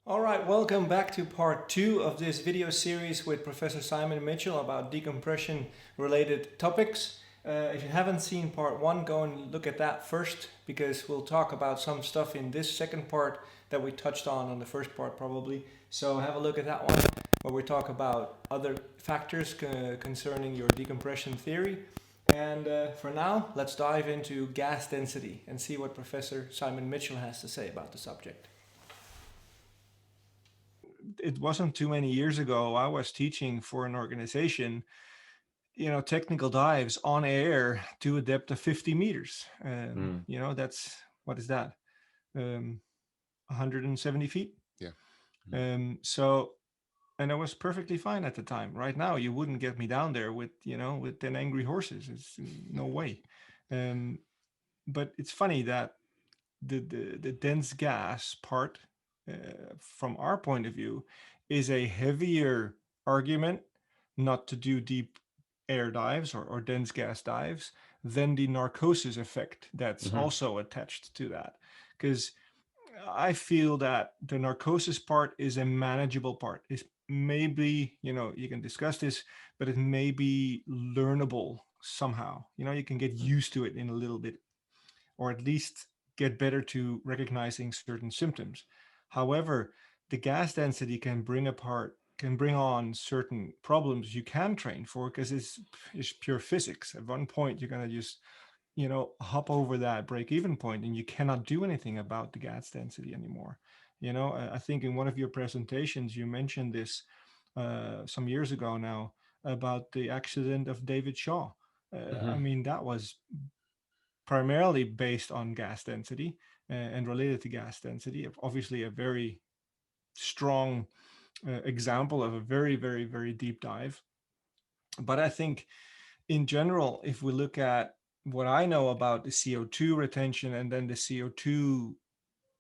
All right, welcome back to part two of this video series with Professor Simon Mitchell about decompression related topics. If you haven't seen part one, go and look at that first because we'll talk about some stuff in this second part that we touched on the first part probably. So have a look at that one where we talk about other factors concerning your decompression theory. And for now, let's dive into gas density and see what Professor Simon Mitchell has to say about the subject. It wasn't too many years ago, I was teaching for an organization, technical dives on air to a depth of 50 meters. That's, what is that? 170 feet. Yeah. And I was perfectly fine at the time. Right now, you wouldn't get me down there with 10 angry horses. It's no way. But it's funny that the dense gas part, from our point of view, is a heavier argument not to do deep air dives or dense gas dives than the narcosis effect that's also attached to that. Because I feel that the narcosis part is a manageable part. It's maybe, you can discuss this, but it may be learnable somehow. You can get used to it in a little bit, or at least get better to recognizing certain symptoms. However, the gas density can bring on certain problems you can train for because it's pure physics. At one point, you're gonna just hop over that break-even point, and you cannot do anything about the gas density anymore. I think in one of your presentations you mentioned this some years ago now about the accident of David Shaw. I mean, that was primarily based on gas density and related to gas density. Obviously, a very strong example of a very, very, very deep dive. But I think in general, if we look at what I know about the CO2 retention and then the CO2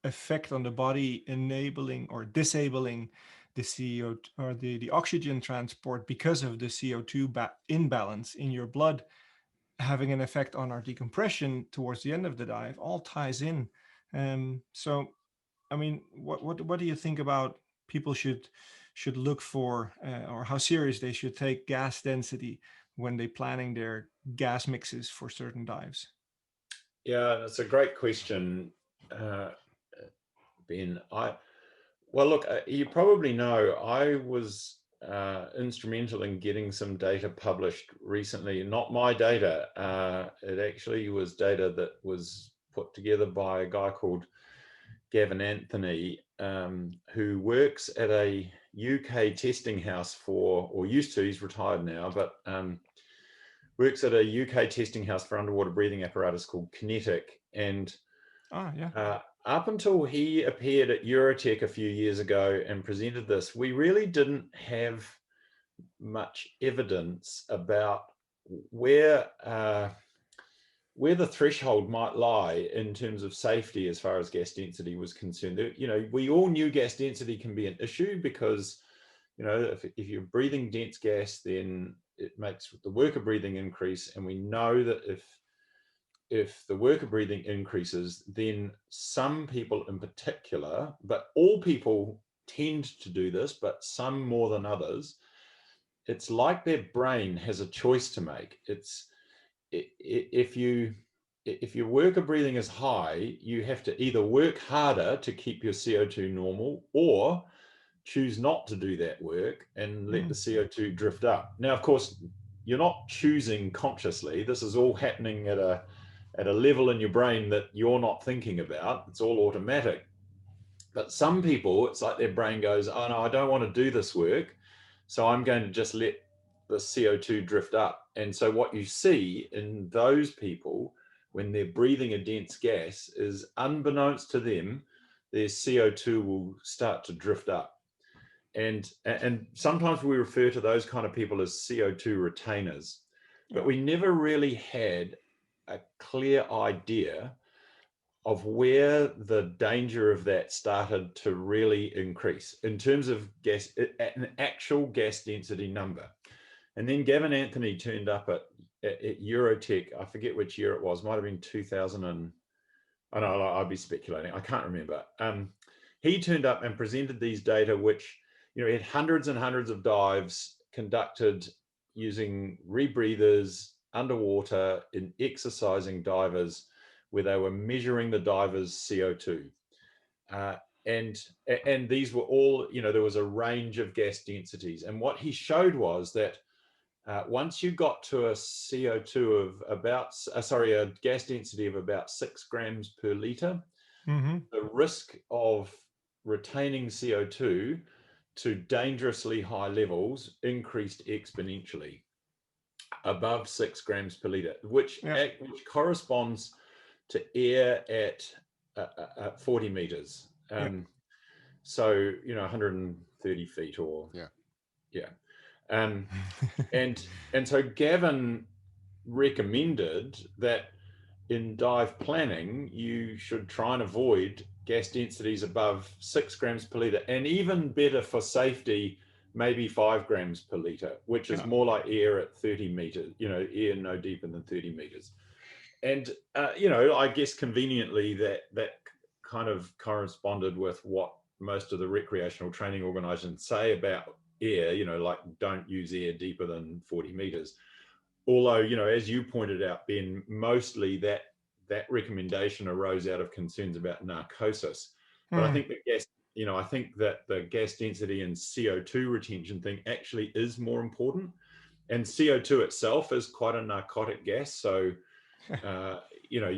effect on the body, enabling or disabling the CO or the oxygen transport because of the CO2 imbalance in your blood, having an effect on our decompression towards the end of the dive, all ties in. So, I mean, what do you think about people should look for, or how serious they should take gas density when they planning their gas mixes for certain dives? Yeah, that's a great question, Ben. Look, you probably know I was instrumental in getting some data published recently. Not my data. It actually was data that was put together by a guy called Gavin Anthony, who works at a UK testing house or used to, he's retired now, but works at a UK testing house for underwater breathing apparatus called Kinetic. And up until he appeared at Eurotech a few years ago and presented this, we really didn't have much evidence about where the threshold might lie in terms of safety as far as gas density was concerned. We all knew gas density can be an issue because, if you're breathing dense gas, then it makes the worker breathing increase. And we know that if the worker breathing increases, then some people in particular, but all people tend to do this, but some more than others, it's like their brain has a choice to make. If your worker breathing is high, you have to either work harder to keep your CO2 normal or choose not to do that work and let the CO2 drift up. Now, of course, you're not choosing consciously. This is all happening at a level in your brain that you're not thinking about. It's all automatic. But some people, it's like their brain goes, oh no, I don't want to do this work, so I'm going to just let the CO2 drift up. And so what you see in those people when they're breathing a dense gas is, unbeknownst to them, their CO2 will start to drift up. And sometimes we refer to those kind of people as CO2 retainers, but we never really had a clear idea of where the danger of that started to really increase in terms of gas, an actual gas density number. And then Gavin Anthony turned up at Eurotech. I forget which year it was. Might have been 2000 and, I know I'd be speculating. I can't remember. he turned up and presented these data, which, you know, he had hundreds and hundreds of dives conducted using rebreathers underwater in exercising divers, where they were measuring the divers' CO2. And these were all, you know, there was a range of gas densities. And what he showed was that once you got to a CO2 of about, a gas density of about 6 grams per liter, the risk of retaining CO2 to dangerously high levels increased exponentially above 6 grams per liter, which corresponds to air at 40 meters. So, you know, 130 feet or and so Gavin recommended that in dive planning, you should try and avoid gas densities above 6 grams per liter, and even better for safety, maybe 5 grams per liter, which is more like air at 30 meters, you know, air no deeper than 30 meters. And, you know, I guess conveniently that kind of corresponded with what most of the recreational training organizations say about air, you know, like don't use air deeper than 40 meters. Although, you know, as you pointed out, Ben, mostly that recommendation arose out of concerns about narcosis. But I think that I think that the gas density and CO2 retention thing actually is more important. And CO2 itself is quite a narcotic gas. So, you know,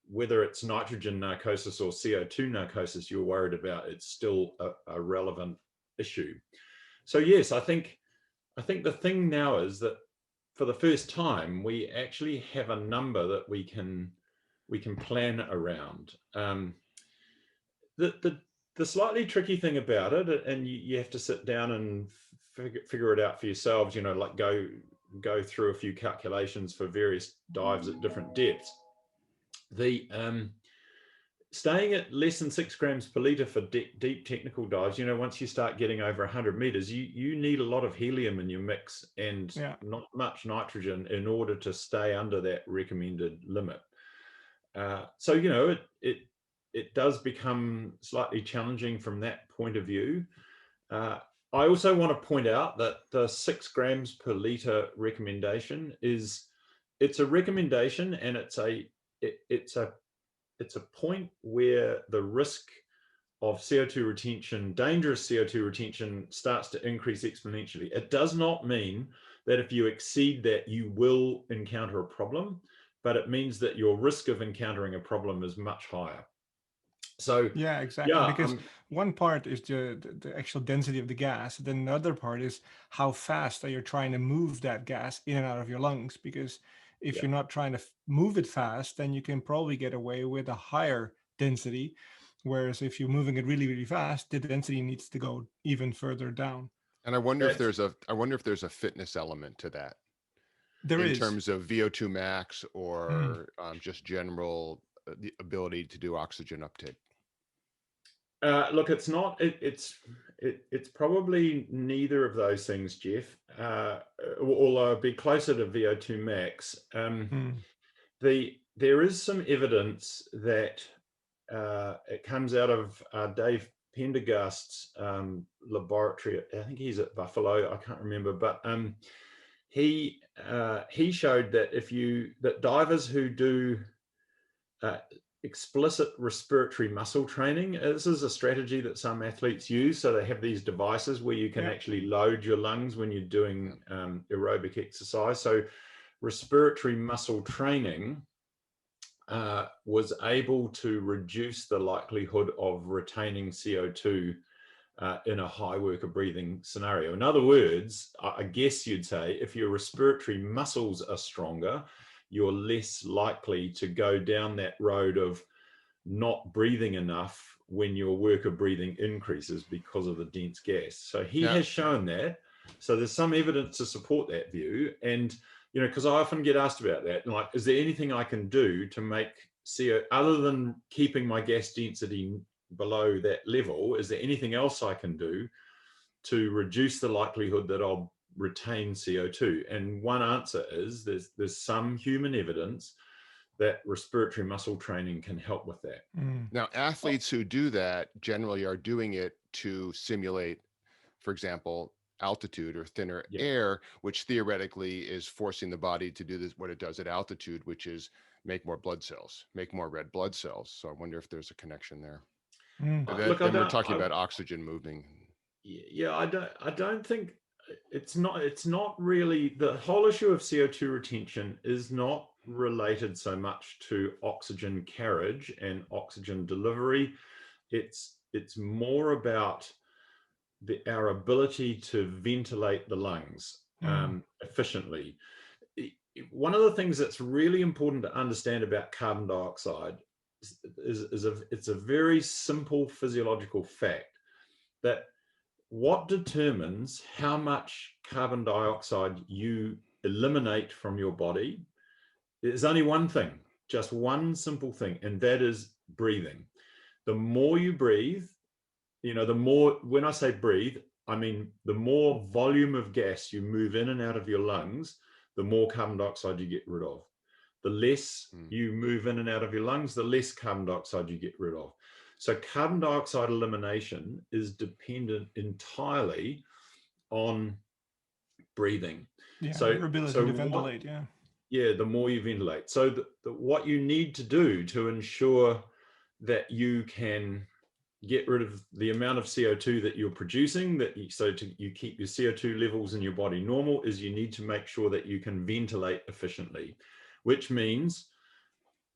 whether it's nitrogen narcosis or CO2 narcosis you're worried about, it's still a relevant issue. So yes, I think the thing now is that for the first time, we actually have a number that we can plan around. The slightly tricky thing about it, and you have to sit down and figure it out for yourselves, you know, like go through a few calculations for various dives at different depths. The staying at less than 6 grams per liter for deep technical dives, you know, once you start getting over 100 meters, you need a lot of helium in your mix and not much nitrogen in order to stay under that recommended limit. So, you know, it does become slightly challenging from that point of view. I also want to point out that the 6 grams per liter recommendation it's a recommendation, and it's a point where the risk of CO2 retention, dangerous CO2 retention, starts to increase exponentially. It does not mean that if you exceed that, you will encounter a problem, but it means that your risk of encountering a problem is much higher. So yeah, exactly. Because one part is the actual density of the gas. Then another part is how fast are you trying to move that gas in and out of your lungs. Because if you're not trying to move it fast, then you can probably get away with a higher density. Whereas if you're moving it really, really fast, the density needs to go even further down. And I wonder if there's a fitness element to that. There in is. terms of VO2 max or just general the ability to do oxygen uptake. Look, it's not. It's probably neither of those things, Jeff. Although it'd be closer to VO2 max. There is some evidence that it comes out of Dave Pendergast's laboratory. I think he's at Buffalo. I can't remember, but he showed that divers who do explicit respiratory muscle training. This is a strategy that some athletes use. So they have these devices where you can actually load your lungs when you're doing aerobic exercise. So respiratory muscle training was able to reduce the likelihood of retaining CO2 in a high worker breathing scenario. In other words, I guess you'd say if your respiratory muscles are stronger, you're less likely to go down that road of not breathing enough when your worker breathing increases because of the dense gas. So he has shown that. So there's some evidence to support that view. And, you know, because I often get asked about that, like, is there anything I can do to make CO, other than keeping my gas density below that level, is there anything else I can do to reduce the likelihood that I'll retain CO2? And one answer is there's some human evidence that respiratory muscle training can help with that. Now, athletes who do that generally are doing it to simulate, for example, altitude or thinner air, which theoretically is forcing the body to do this, what it does at altitude, which is make more blood cells, make more red blood cells. So I wonder if there's a connection there. Look, then we're talking about oxygen moving. Yeah, I don't think it's not really, the whole issue of CO2 retention is not related so much to oxygen carriage and oxygen delivery. It's more about our ability to ventilate the lungs efficiently. One of the things that's really important to understand about carbon dioxide is it's a very simple physiological fact that what determines how much carbon dioxide you eliminate from your body is only one thing, just one simple thing, and that is breathing. The more you breathe, the more, when I say breathe, I mean the more volume of gas you move in and out of your lungs, the more carbon dioxide you get rid of. The less you move in and out of your lungs, the less carbon dioxide you get rid of. So carbon dioxide elimination is dependent entirely on breathing. So your ability to ventilate, the more you ventilate. So what you need to do to ensure that you can get rid of the amount of CO2 that you're producing, you keep your CO2 levels in your body normal, is you need to make sure that you can ventilate efficiently, which means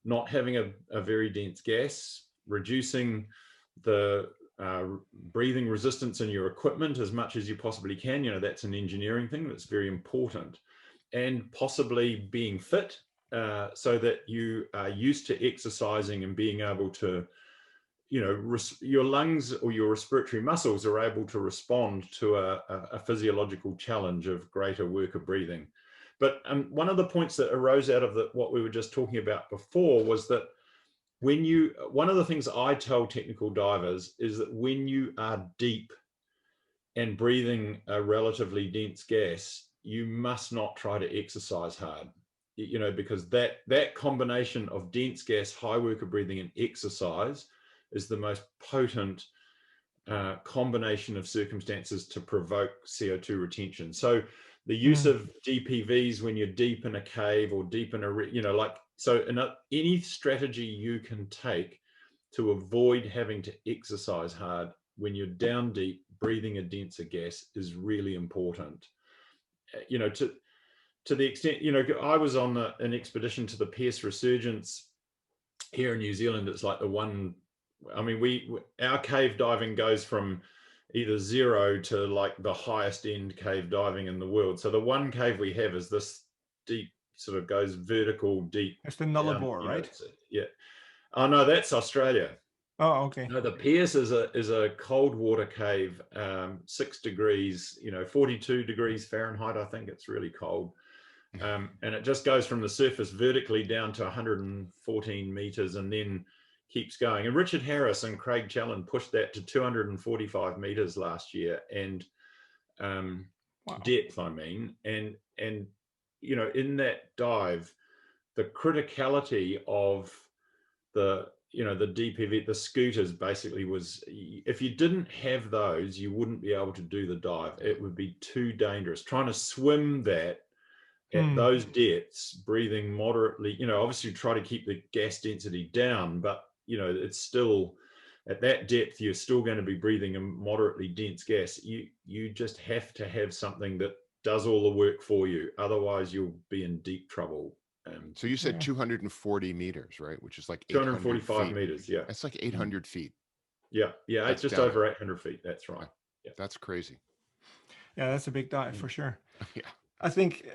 not having a very dense gas, reducing the breathing resistance in your equipment as much as you possibly can. That's an engineering thing that's very important, and possibly being fit so that you are used to exercising and being able to, your lungs or your respiratory muscles are able to respond to a physiological challenge of greater work of breathing. But one of the points that arose out of what we were just talking about before was that one of the things I tell technical divers is that when you are deep and breathing a relatively dense gas, you must not try to exercise hard, because that combination of dense gas, high work of breathing, and exercise is the most potent combination of circumstances to provoke CO2 retention. So the use of gpvs when you're deep in a cave or deep in any strategy you can take to avoid having to exercise hard when you're down deep, breathing a denser gas is really important. To the extent, I was on an expedition to the Pierce Resurgence here in New Zealand. It's like our cave diving goes from either zero to like the highest end cave diving in the world. So the one cave we have is this deep, sort of goes vertical deep. It's the Nullarbor, right? Oh no, that's Australia. Oh, okay. No, the Pierce is a cold water cave, 6 degrees, 42 degrees Fahrenheit. I think it's really cold. And it just goes from the surface vertically down to 114 meters and then keeps going. And Richard Harris and Craig Challen pushed that to 245 meters last year, and depth, I mean. And in that dive, the criticality of the DPV, the scooters, basically was, if you didn't have those, you wouldn't be able to do the dive. It would be too dangerous. Trying to swim that at those depths, breathing moderately, obviously try to keep the gas density down, but it's still, at that depth, you're still going to be breathing a moderately dense gas. You just have to have something that does all the work for you. Otherwise, you'll be in deep trouble. So you said 240 meters, right? Which is like 245 meters. Yeah. That's like 800 feet. Yeah. Yeah. It's just over 800 feet. That's right. Yeah. That's crazy. Yeah. That's a big dive for sure. Yeah. I think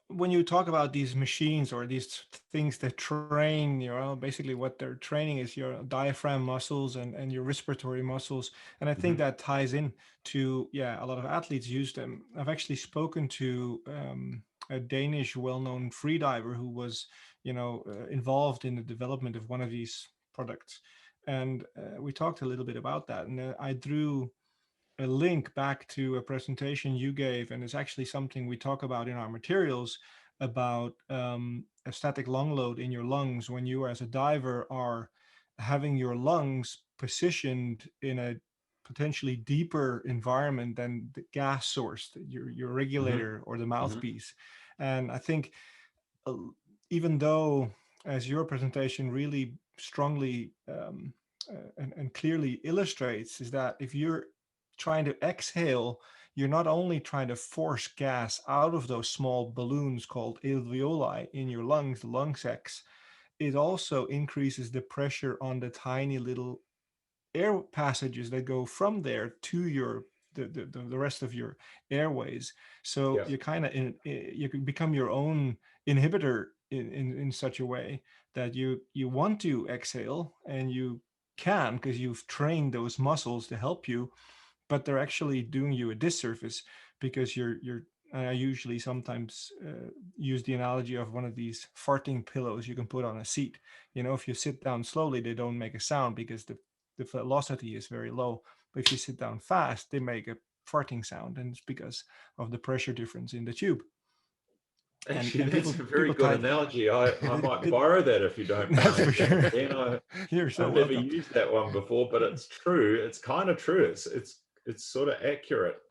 when you talk about these machines or these things that train, basically what they're training is your diaphragm muscles and your respiratory muscles. And I think that ties in to, a lot of athletes use them. I've actually spoken to a Danish well-known freediver who was, involved in the development of one of these products. And we talked a little bit about that. And I drew a link back to a presentation you gave, and it's actually something we talk about in our materials, about a static lung load in your lungs when you as a diver are having your lungs positioned in a potentially deeper environment than the gas source, your regulator or the mouthpiece. And I think uh, even though, as your presentation really strongly and clearly illustrates, is that if you're trying to exhale, you're not only trying to force gas out of those small balloons called alveoli in your lungs, the lung sacs, it also increases the pressure on the tiny little air passages that go from there to your the rest of your airways. So you kind of you can become your own inhibitor in such a way that you want to exhale, and you can because you've trained those muscles to help you, but they're actually doing you a disservice because you're I usually sometimes use the analogy of one of these farting pillows you can put on a seat. You know, if you sit down slowly, they don't make a sound because the velocity is very low. But if you sit down fast, they make a farting sound, and it's because of the pressure difference in the tube. Actually, And that's a very good type, analogy. I might borrow that if you don't mind. That's for sure. You're so I've welcome. never used that one before, but it's true. It's kind of true. It's sort of accurate.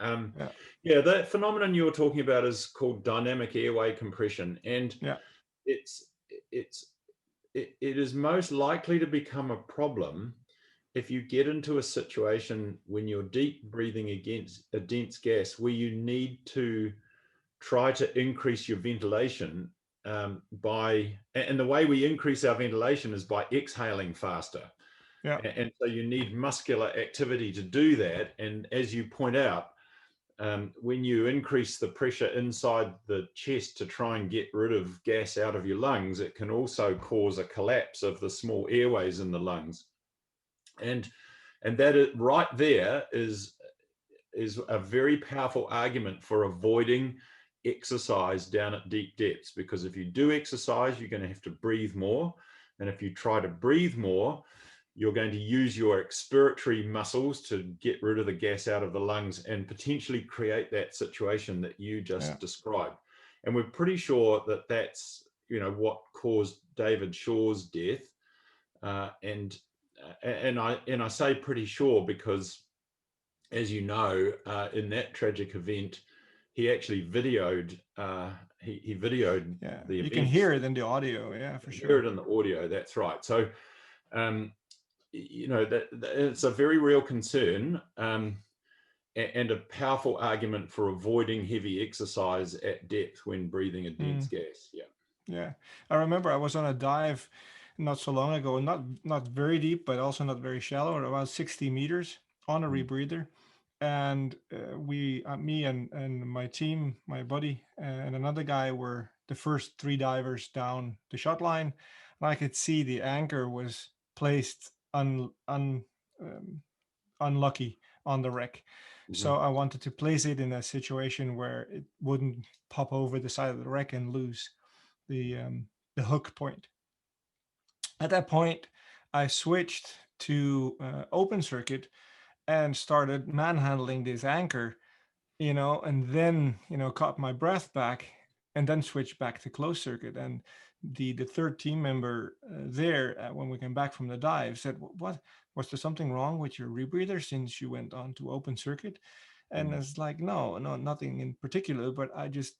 Yeah, that phenomenon you were talking about is called dynamic airway compression, and it is most likely to become a problem if you get into a situation when you're deep breathing against a dense gas where you need to try to increase your ventilation and the way we increase our ventilation is by exhaling faster. And so you need muscular activity to do that. And as you point out, when you increase the pressure inside the chest to try and get rid of gas out of your lungs, it can also cause a collapse of the small airways in the lungs. And that right there is a very powerful argument for avoiding exercise down at deep depths, because if you do exercise, you're going to have to breathe more. And if you try to breathe more, you're going to use your expiratory muscles to get rid of the gas out of the lungs and potentially create that situation that you just described. And we're pretty sure that that's, what caused David Shaw's death. And I say pretty sure because, as you know, in that tragic event, he actually videoed. He videoed the events. You can hear it in the audio. Yeah, for sure. Hear it in the audio. That's right. So, that it's a very real concern, and a powerful argument for avoiding heavy exercise at depth when breathing a dense gas. Yeah. I remember I was on a dive not so long ago, not very deep, but also not very shallow, around 60 meters on a rebreather. And me and my team, my buddy and another guy were the first 3 divers down the shot line. And I could see the anchor was placed unlucky on the wreck. So I wanted to place it in a situation where it wouldn't pop over the side of the wreck and lose the hook point. At that point, I switched to open circuit and started manhandling this anchor, and then, caught my breath back and then switched back to closed circuit. And the third team member there, when we came back from the dive, said, "What was there something wrong with your rebreather since you went on to open circuit?" And it's like, no, nothing in particular, but I just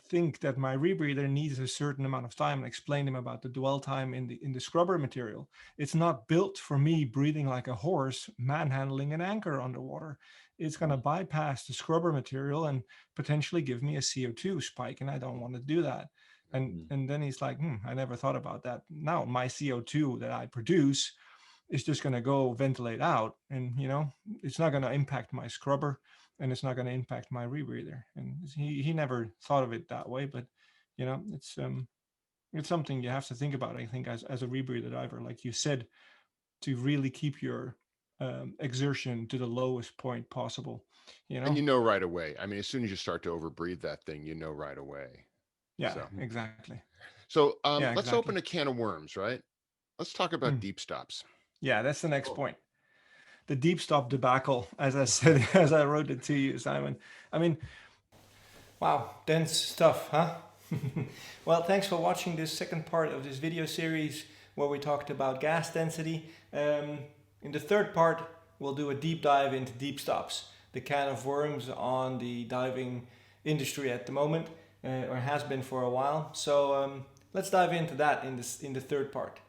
think that my rebreather needs a certain amount of time, and explain them about the dwell time in the scrubber material. It's not built for me breathing like a horse manhandling an anchor underwater. It's going to bypass the scrubber material and potentially give me a CO2 spike, and I don't want to do that. And then he's like, I never thought about that. Now my CO2 that I produce is just going to go ventilate out, and it's not going to impact my scrubber, and it's not going to impact my rebreather. And he never thought of it that way, but it's something you have to think about, I think, as a rebreather diver, like you said, to really keep your exertion to the lowest point possible. And right away. I mean, as soon as you start to overbreathe that thing, right away. Yeah, exactly. So let's open a can of worms, right? Let's talk about deep stops. Yeah, that's the next point. The deep stop debacle, as I said, as I wrote it to you, Simon. I mean, wow, dense stuff, huh? Well, thanks for watching this second part of this video series where we talked about gas density. In the third part, we'll do a deep dive into deep stops, the can of worms on the diving industry at the moment, or has been for a while. So let's dive into that in the third part.